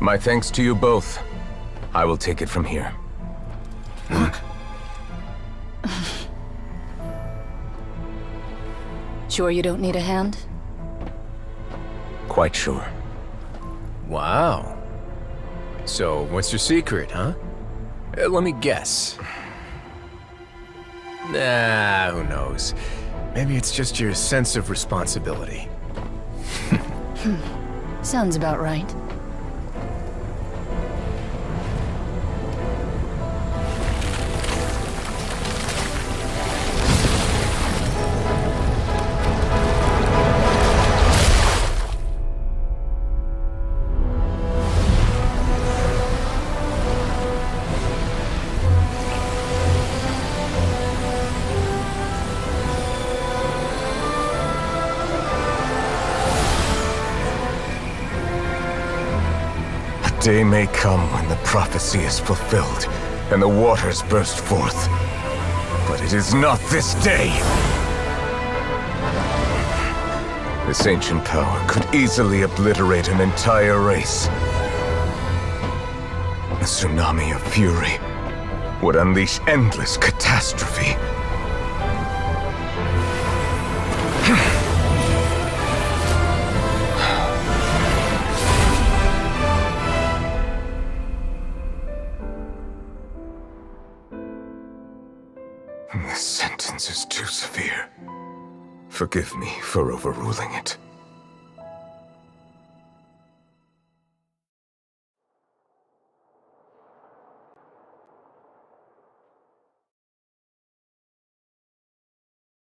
My thanks to you both. I will take it from here. Sure you don't need a hand? Quite sure. Wow. So, what's your secret, huh? Let me guess. Nah, who knows? Maybe it's just your sense of responsibility. Sounds about right. A day may come when the prophecy is fulfilled, and the waters burst forth. But it is not this day! This ancient power could easily obliterate an entire race. A tsunami of fury would unleash endless catastrophe. This sentence is too severe. Forgive me for overruling it.